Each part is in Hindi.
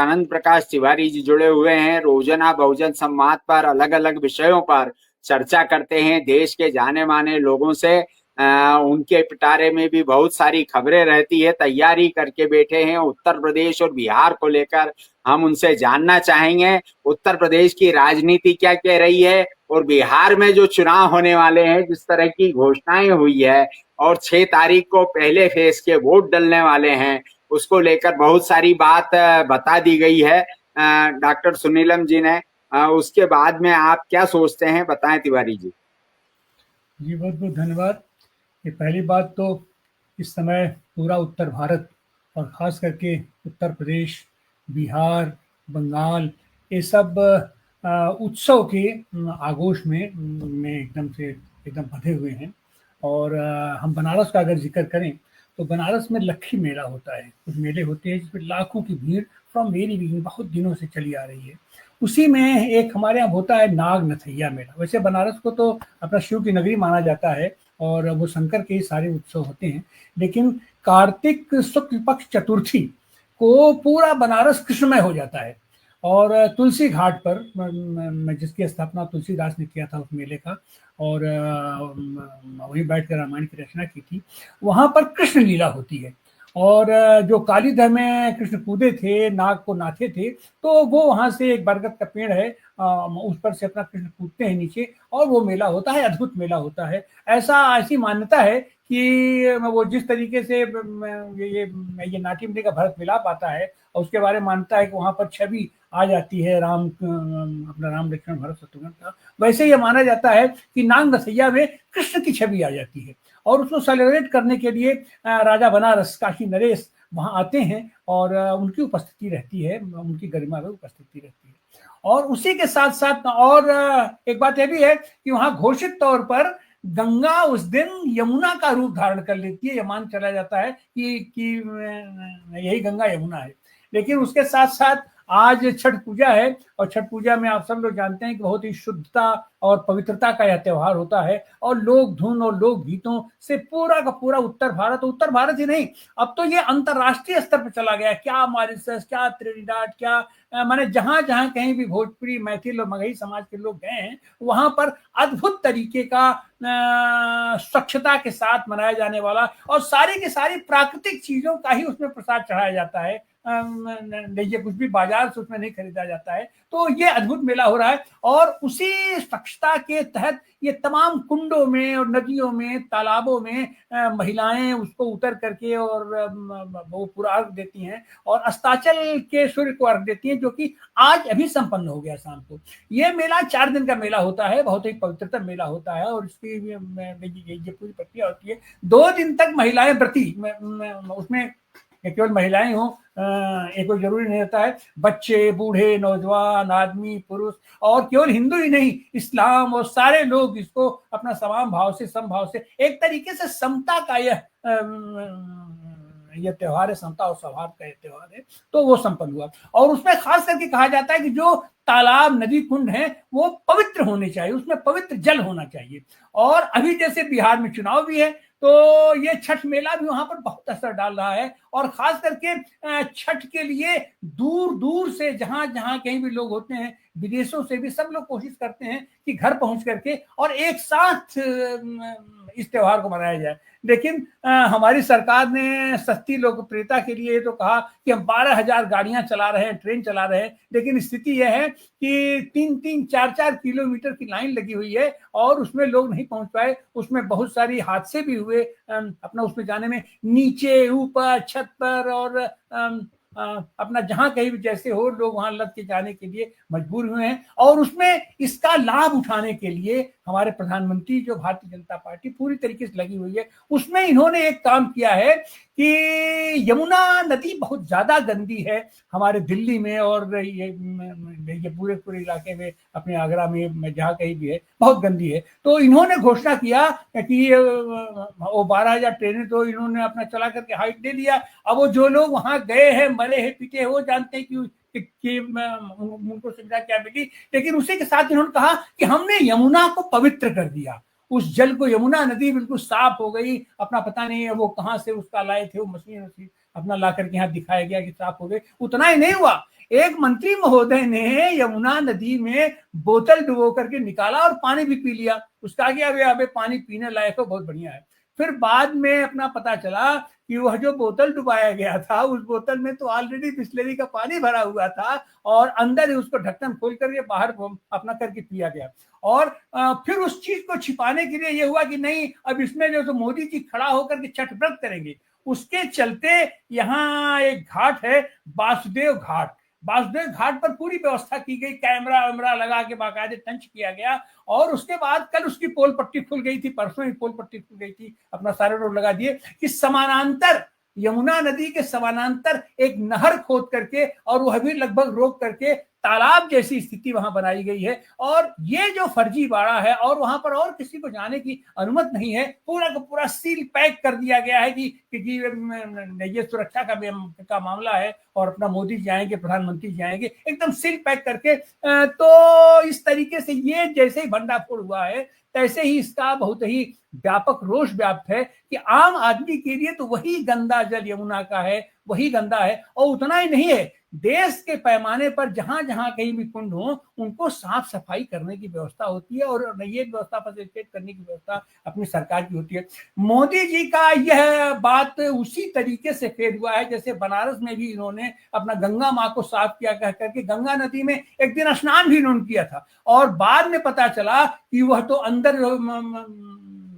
आनंद प्रकाश तिवारी जी जुड़े हुए हैं। रोजाना बहुजन संवाद पर अलग अलग विषयों पर चर्चा करते हैं देश के जाने माने लोगों से। उनके पिटारे में भी बहुत सारी खबरें रहती है, तैयारी करके बैठे हैं उत्तर प्रदेश और बिहार को लेकर। हम उनसे जानना चाहेंगे उत्तर प्रदेश की राजनीति क्या कह रही है और बिहार में जो चुनाव होने वाले हैं, जिस तरह की घोषणाएं हुई है और 6 तारीख को पहले फेज के वोट डलने वाले हैं, उसको लेकर बहुत सारी बात बता दी गई है डॉक्टर सुनीलम जी ने। उसके बाद में आप क्या सोचते हैं, बताएं तिवारी जी। जी बहुत बहुत धन्यवाद। ये पहली बात तो इस समय पूरा उत्तर भारत और ख़ास करके उत्तर प्रदेश, बिहार, बंगाल, ये सब उत्सव के आगोश में एकदम बंधे हुए हैं। और हम बनारस का अगर जिक्र करें तो बनारस में लक्खी मेला होता है। कुछ मेले होते हैं जिसमें लाखों की भीड़ फ्रॉम वेरी बिगिनिंग बहुत दिनों से चली आ रही है। उसी में एक हमारे यहाँ होता है नाग नथैया मेला। वैसे बनारस को तो अपना शिव की नगरी माना जाता है और वो शंकर के ही सारे उत्सव होते हैं, लेकिन कार्तिक शुक्ल पक्ष चतुर्थी को पूरा बनारस कृष्णमय हो जाता है। और तुलसी घाट पर जिसकी स्थापना तुलसीदास ने किया था उस मेले का, और वहीं बैठकर रामायण की रचना की थी, वहां पर कृष्ण लीला होती है। और जो कालीधर में कृष्ण कूदे थे, नाग को नाथे थे, तो वो वहां से एक बरगद का पेड़ है, उस पर से अपना कृष्ण कूदते हैं नीचे और वो मेला होता है। अद्भुत मेला होता है। ऐसी मान्यता है कि वो जिस तरीके से ये नाट्य मंदिर का भरत मिलाप आता है और उसके बारे में मानता है कि वहां पर छवि आ जाती है अपना राम लक्ष्मण भरत शत्रुघ्न का, वैसे ये माना जाता है कि नाग नसैया में कृष्ण की छवि आ जाती है। और उसको सेलिब्रेट करने के लिए राजा बनारस काशी नरेश वहां आते हैं और उनकी उपस्थिति रहती है, उनकी गरिमा में उपस्थिति रहती है। और उसी के साथ साथ और एक बात यह भी है कि वहां घोषित तौर पर गंगा उस दिन यमुना का रूप धारण कर लेती है। यह मान चला जाता है कि यही गंगा यमुना है। लेकिन उसके साथ साथ आज छठ पूजा है और छठ पूजा में आप सब लोग जानते हैं कि बहुत ही शुद्धता और पवित्रता का यह त्योहार होता है और लोक धुन और लोक गीतों से पूरा का पूरा उत्तर भारत ही नहीं, अब तो ये अंतरराष्ट्रीय स्तर पर चला गया। क्या मॉरिशस, क्या त्रिनिदाद, क्या माने जहां जहां कहीं भी भोजपुरी, मैथिल और मगही समाज के लोग गए हैं, वहां पर अद्भुत तरीके का स्वच्छता के साथ मनाया जाने वाला और सारी की सारी प्राकृतिक चीजों का ही उसमें प्रसाद चढ़ाया जाता है। ये कुछ भी बाजार से उसमें नहीं खरीदा जाता है। तो ये अद्भुत मेला हो रहा है और उसी स्वच्छता के तहत ये तमाम कुंडों में और नदियों में, तालाबों में महिलाएं उसको उतर करके और वो पूरा अर्घ देती हैं और अस्ताचल के सूर्य को अर्घ देती हैं, जो कि आज अभी संपन्न हो गया शाम को। ये मेला 4 दिन का मेला होता है, बहुत ही पवित्रतम मेला होता है और इसकी ये पूरी प्रक्रिया होती है। 2 दिन तक महिलाएं व्रती, उसमें केवल महिलाएं हों, एक कोई जरूरी नहीं होता है, बच्चे, बूढ़े, नौजवान, आदमी, पुरुष, और केवल हिंदू ही नहीं, इस्लाम और सारे लोग इसको अपना समान भाव से, समभाव से, एक तरीके से समता का यह त्योहार है, समता और सौहार्द का यह त्योहार है। तो वो संपन्न हुआ और उसमें खास करके कहा जाता है कि जो तालाब, नदी, कुंड है वो पवित्र होने चाहिए, उसमें पवित्र जल होना चाहिए। और अभी जैसे बिहार में चुनाव भी है तो ये छठ मेला भी वहां पर बहुत असर डाल रहा है। और खास करके छठ के लिए दूर दूर से जहां जहां कहीं भी लोग होते हैं, विदेशों से भी सब लोग कोशिश करते हैं कि घर पहुंच करके और एक साथ इस त्योहार को मनाया जाए। लेकिन हमारी सरकार ने सस्ती लोकप्रियता के लिए तो कहा कि हम 12,000 गाड़ियां चला रहे हैं, ट्रेन चला रहे हैं, लेकिन स्थिति यह है कि 3-3, 4-4 किलोमीटर की लाइन लगी हुई है और उसमें लोग नहीं पहुंच पाए। उसमें बहुत सारी हादसे भी हुए अपना उसमें जाने में, नीचे, ऊपर, छत पर, और अपना जहां कहीं भी जैसे हो लोग वहां लग के जाने के लिए मजबूर हुए हैं। और उसमें इसका लाभ उठाने के लिए हमारे प्रधानमंत्री, जो भारतीय जनता पार्टी पूरी तरीके से लगी हुई है, उसमें इन्होंने एक काम किया है कि यमुना नदी बहुत ज्यादा गंदी है हमारे दिल्ली में और ये पूरे इलाके में, अपने आगरा में जहाँ कहीं भी है बहुत गंदी है। तो इन्होंने घोषणा किया कि वो 12,000 ट्रेनें तो इन्होंने अपना चला करके हाइट दे दिया। अब वो जो लोग वहां गए हैं, मरे हैं, पीटे हैं, वो जानते हैं कि उनको सुविधा क्या मिली। लेकिन उसी के साथ इन्होंने कहा कि हमने यमुना को पवित्र कर दिया, उस जल को, यमुना नदी बिल्कुल साफ हो गई। अपना पता नहीं है वो कहाँ से उसका लाए थे, वो मशीन अपना ला करके यहाँ दिखाया गया कि साफ हो गई। उतना ही नहीं हुआ, एक मंत्री महोदय ने यमुना नदी में बोतल डुबो करके निकाला और पानी भी पी लिया। उसका आगे अबे पानी पीने लायक हो, बहुत बढ़िया है। फिर बाद में अपना पता चला कि वह जो बोतल डुबाया गया था, उस बोतल में तो ऑलरेडी बिस्लेरी का पानी भरा हुआ था और अंदर ही उसको ढक्कन खोल करके बाहर अपना करके पिया गया। और फिर उस चीज को छिपाने के लिए यह हुआ कि नहीं, अब इसमें जो तो मोदी जी खड़ा होकर के छठ व्रत करेंगे। उसके चलते यहाँ एक घाट है वासुदेव घाट, वासुदेव घाट पर पूरी व्यवस्था की गई, कैमरा वैमरा लगा के बाकायदे टंच किया गया। और उसके बाद कल उसकी पोल पट्टी खुल गई थी, परसों ही पोल पट्टी खुल गई थी, अपना सारे रोड लगा दिए कि समानांतर यमुना नदी के समानांतर एक नहर खोद करके और वह भी लगभग रोक करके तालाब जैसी स्थिति वहां बनाई गई है। और ये जो फर्जीवाड़ा है, और वहां पर और किसी को जाने की अनुमति नहीं है, पूरा का पूरा सील पैक कर दिया गया है कि ये सुरक्षा का मामला है और अपना मोदी जी आएंगे, प्रधानमंत्री जी आएंगे, एकदम सील पैक करके। तो इस तरीके से ये जैसे ही भंडाफोड़ हुआ है, तैसे ही इसका बहुत ही व्यापक रोष व्याप्त है कि आम आदमी के लिए तो वही गंदा जल यमुना का है, वही गंदा है। और उतना ही नहीं है, देश के पैमाने पर जहां जहां कहीं भी कुंड हो, उनको साफ सफाई करने की व्यवस्था होती है और ये व्यवस्था फैसिलिटेट करने की व्यवस्था अपनी सरकार की होती है। मोदी जी का यह बात उसी तरीके से फेल हुआ है जैसे बनारस में भी इन्होंने अपना गंगा माँ को साफ किया कह करके गंगा नदी में एक दिन स्नान भी इन्होंने किया था, और बाद में पता चला कि वह तो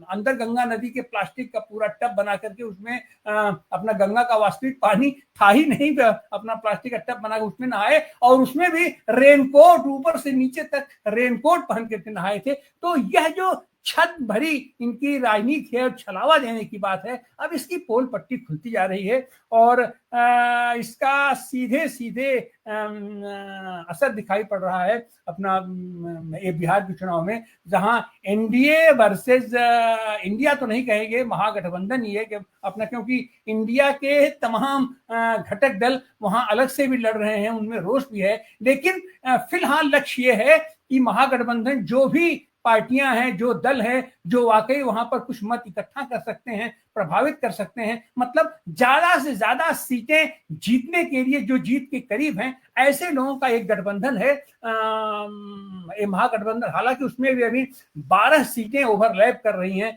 अंदर गंगा नदी के प्लास्टिक का पूरा टब बना करके उसमें अपना गंगा का वास्तविक पानी था ही नहीं, अपना प्लास्टिक का टब बना कर उसमें नहाए, और उसमें भी रेनकोट, ऊपर से नीचे तक रेनकोट पहन करके नहाए थे। तो यह जो छत भरी इनकी राजनीति है और छलावा देने की बात है, अब इसकी पोल पट्टी खुलती जा रही है और इसका सीधे सीधे असर दिखाई पड़ रहा है अपना ये बिहार के चुनाव में, जहां एनडीए वर्सेस इंडिया तो नहीं कहेंगे, महागठबंधन ही है कि अपना, क्योंकि इंडिया के तमाम घटक दल वहां अलग से भी लड़ रहे हैं, उनमें रोष भी है। लेकिन फिलहाल लक्ष्य ये है कि महागठबंधन जो भी पार्टियां हैं, जो दल हैं, जो वाकई वहां पर कुछ मत इकट्ठा कर सकते हैं, प्रभावित कर सकते हैं, मतलब ज्यादा से ज्यादा सीटें जीतने के लिए जो जीत के करीब हैं, ऐसे लोगों का एक गठबंधन है ये महागठबंधन। हालांकि उसमें भी अभी 12 सीटें ओवरलैप कर रही हैं,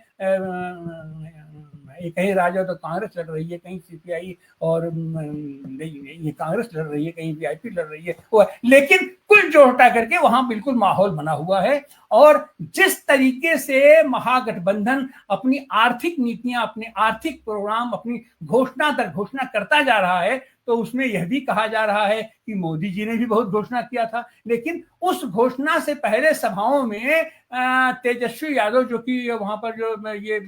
कहीं राजद तो कांग्रेस लड़ रही है, कहीं सीपीआई और ये कांग्रेस लड़ रही है, कहीं वीआईपी लड़ रही है, लेकिन कुल जोड़ता करके वहां बिल्कुल माहौल बना हुआ है। और जिस तरीके से महागठबंधन अपनी आर्थिक नीतियां, अपने आर्थिक प्रोग्राम, अपनी घोषणा दर घोषणा करता जा रहा है, तो उसमें यह भी कहा जा रहा है कि मोदी जी ने भी बहुत घोषणा किया था, लेकिन उस घोषणा से पहले सभाओं में तेजस्वी यादव, जो कि वहां पर जो ये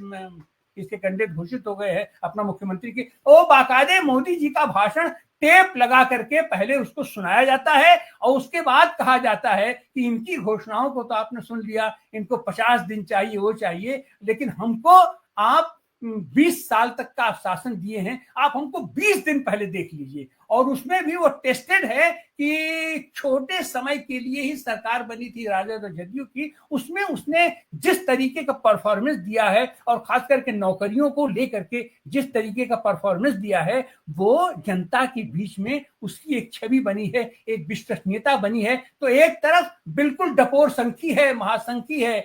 इसके कैंडिडेट घोषित हो गए हैं अपना मुख्यमंत्री की, वो बाकायदे मोदी जी का भाषण टेप लगा करके पहले उसको सुनाया जाता है और उसके बाद कहा जाता है कि इनकी घोषणाओं को तो आपने सुन लिया, इनको 50 दिन चाहिए, वो चाहिए, लेकिन हमको आप 20 साल तक का आप शासन दिए हैं, आप हमको 20 दिन पहले देख लीजिए। और उसमें भी वो टेस्टेड है कि छोटे समय के लिए ही सरकार बनी थी राजद और जदयू की, उसमें उसने जिस तरीके का परफॉर्मेंस दिया है और खास करके नौकरियों को लेकर के जिस तरीके का परफॉर्मेंस दिया है, वो जनता के बीच में उसकी एक छवि बनी है, एक विश्वसनीयता बनी है। तो एक तरफ बिल्कुल डपोर संखी है, महासंखी है,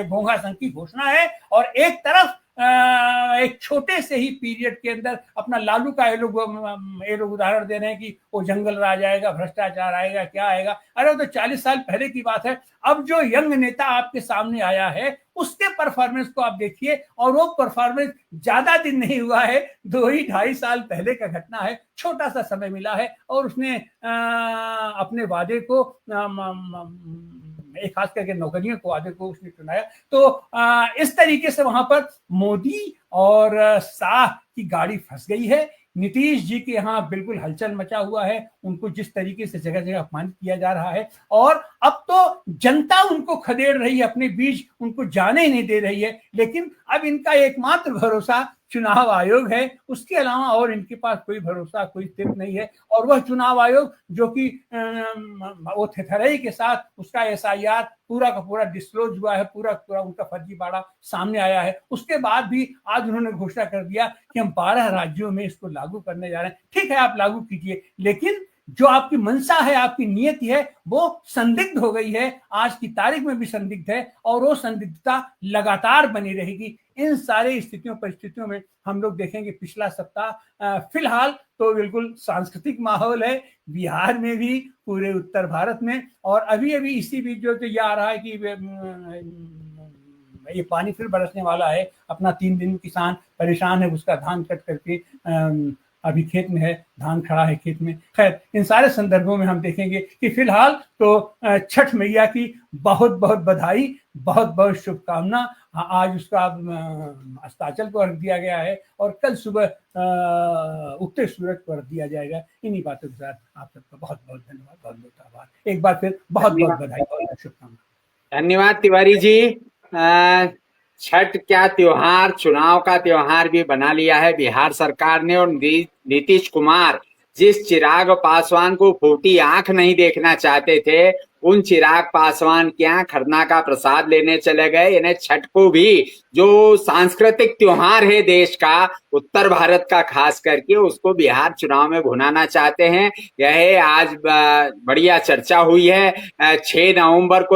घोंघा संखी घोषणा है, और एक तरफ एक छोटे से ही पीरियड के अंदर अपना लालू का ये लोग उदाहरण दे रहे हैं कि वो जंगल राज आएगा, भ्रष्टाचार आएगा, क्या आएगा। अरे वो तो 40 साल पहले की बात है। अब जो यंग नेता आपके सामने आया है, उसके परफॉर्मेंस को आप देखिए, और वो परफॉर्मेंस ज्यादा दिन नहीं हुआ है, 2-2.5 साल पहले का घटना है, छोटा सा समय मिला है और उसने अपने वादे को खास करके नौकरियों को वादे को उसने चुनाया। तो इस तरीके से वहां पर मोदी और शाह की गाड़ी फंस गई है। नीतीश जी के यहाँ बिल्कुल हलचल मचा हुआ है, उनको जिस तरीके से जगह जगह अपमानित किया जा रहा है, और अब तो जनता उनको खदेड़ रही है, अपने बीच उनको जाने ही नहीं दे रही है। लेकिन अब इनका एकमात्र भरोसा चुनाव आयोग है, उसके अलावा और इनके पास कोई भरोसा, कोई स्थिति नहीं है। और वह चुनाव आयोग जो कि वो थेथराई के साथ उसका एसआईआर पूरा का पूरा डिस्क्लोज हुआ है, पूरा पूरा उनका फर्जीवाड़ा सामने आया है, उसके बाद भी आज उन्होंने घोषणा कर दिया कि हम 12 राज्यों में इसको लागू करने जा रहे हैं। ठीक है, आप लागू कीजिए, लेकिन जो आपकी मंशा है, आपकी नियति है, वो संदिग्ध हो गई है, आज की तारीख में भी संदिग्ध है, और वो संदिग्धता लगातार बनी रहेगी। इन सारे स्थितियों परिस्थितियों में हम लोग देखेंगे पिछला सप्ताह फिलहाल तो बिल्कुल सांस्कृतिक माहौल है बिहार में भी, पूरे उत्तर भारत में, और अभी अभी इसी बीच जो ये आ रहा है कि ये पानी फिर बरसने वाला है, अपना 3 दिन किसान परेशान है, उसका धान कट करके अभी खेत में है, धान खड़ा है खेत में। खैर, इन सारे संदर्भों में हम देखेंगे कि फिलहाल तो छठ मैया की बहुत बहुत बधाई, बहुत बहुत शुभकामना। आज उसका अस्ताचल को रख दिया गया है और कल सुबह उगते सूरज को रख दिया जाएगा। इन्हीं बातों के साथ आप सबका बहुत बहुत धन्यवाद, बहुत बहुत आभार, एक बार फिर बहुत बहुत बधाई, बहुत बहुत शुभकामना। धन्यवाद तिवारी जी। छठ क्या त्योहार, चुनाव का त्योहार भी बना लिया है बिहार सरकार ने, और नीतीश कुमार जिस चिराग पासवान को फूटी आंख नहीं देखना चाहते थे, उन चिराग पासवान के यहाँ खरना का प्रसाद लेने चले गए। इन्हें छठ को भी, जो सांस्कृतिक त्योहार है देश का, उत्तर भारत का खास करके, उसको बिहार चुनाव में भुनाना चाहते हैं। यह आज बढ़िया चर्चा हुई है। 6 नवंबर को